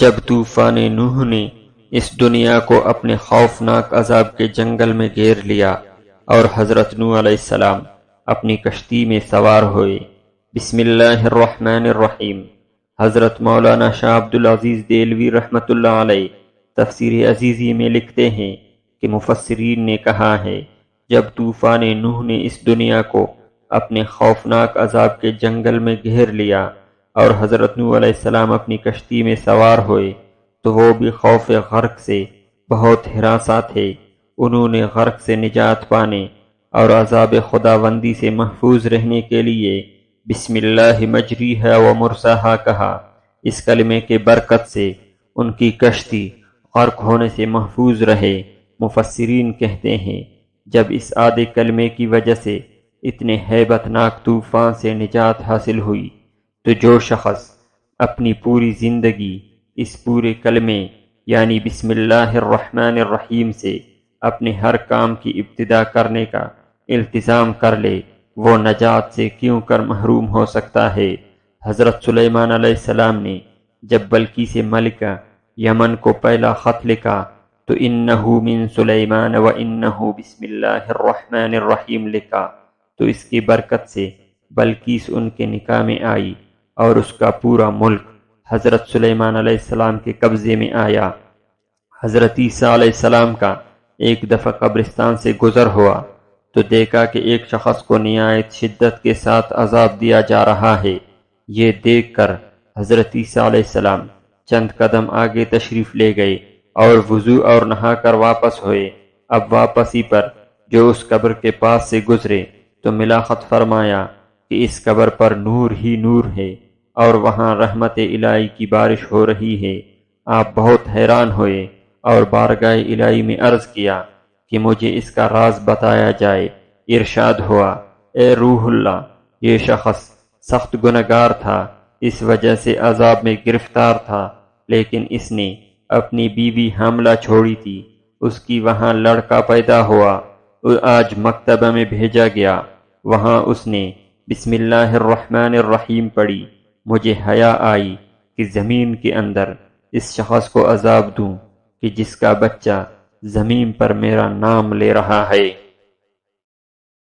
جب طوفان نوح نے اس دنیا کو اپنے خوفناک عذاب کے جنگل میں گھیر لیا اور حضرت نوح علیہ السلام اپنی کشتی میں سوار ہوئے۔ بسم اللہ الرحمن الرحیم۔ حضرت مولانا شاہ عبدالعزیز دہلوی رحمۃ اللہ علیہ تفسیر عزیزی میں لکھتے ہیں کہ مفسرین نے کہا ہے، جب طوفان نوح نے اس دنیا کو اپنے خوفناک عذاب کے جنگل میں گھیر لیا اور حضرت نوح علیہ السلام اپنی کشتی میں سوار ہوئے تو وہ بھی خوف غرق سے بہت ہراساں تھے۔ انہوں نے غرق سے نجات پانے اور عذاب خداوندی سے محفوظ رہنے کے لیے بسم اللہ مجریہا و مرساہا کہا۔ اس کلمے کے برکت سے ان کی کشتی غرق ہونے سے محفوظ رہے۔ مفسرین کہتے ہیں، جب اس آدھے کلمے کی وجہ سے اتنے ہیبت ناک طوفان سے نجات حاصل ہوئی تو جو شخص اپنی پوری زندگی اس پورے کلمے یعنی بسم اللہ الرحمن الرحیم سے اپنے ہر کام کی ابتدا کرنے کا التزام کر لے، وہ نجات سے کیوں کر محروم ہو سکتا ہے۔ حضرت سلیمان علیہ السلام نے جب بلقیس ملکہ یمن کو پہلا خط لکھا تو انہو من سلیمان و انہو بسم اللہ الرحمن الرحیم لکھا، تو اس کی برکت سے بلقیس ان کے نکاح میں آئی اور اس کا پورا ملک حضرت سلیمان علیہ السلام کے قبضے میں آیا۔ حضرت عیسیٰ علیہ السلام کا ایک دفعہ قبرستان سے گزر ہوا تو دیکھا کہ ایک شخص کو نہایت شدت کے ساتھ عذاب دیا جا رہا ہے۔ یہ دیکھ کر حضرت عیسیٰ علیہ السلام چند قدم آگے تشریف لے گئے اور وضو اور نہا کر واپس ہوئے۔ اب واپسی پر جو اس قبر کے پاس سے گزرے تو ملاحظہ فرمایا کہ اس قبر پر نور ہی نور ہے اور وہاں رحمت الہی کی بارش ہو رہی ہے۔ آپ بہت حیران ہوئے اور بارگاہ الہی میں عرض کیا کہ مجھے اس کا راز بتایا جائے۔ ارشاد ہوا، اے روح اللہ، یہ شخص سخت گنہگار تھا، اس وجہ سے عذاب میں گرفتار تھا، لیکن اس نے اپنی بیوی حاملہ چھوڑی تھی، اس کی وہاں لڑکا پیدا ہوا، آج مکتبہ میں بھیجا گیا، وہاں اس نے بسم اللہ الرحمن الرحیم پڑھی۔ مجھے حیا آئی کہ زمین کے اندر اس شخص کو عذاب دوں کہ جس کا بچہ زمین پر میرا نام لے رہا ہے۔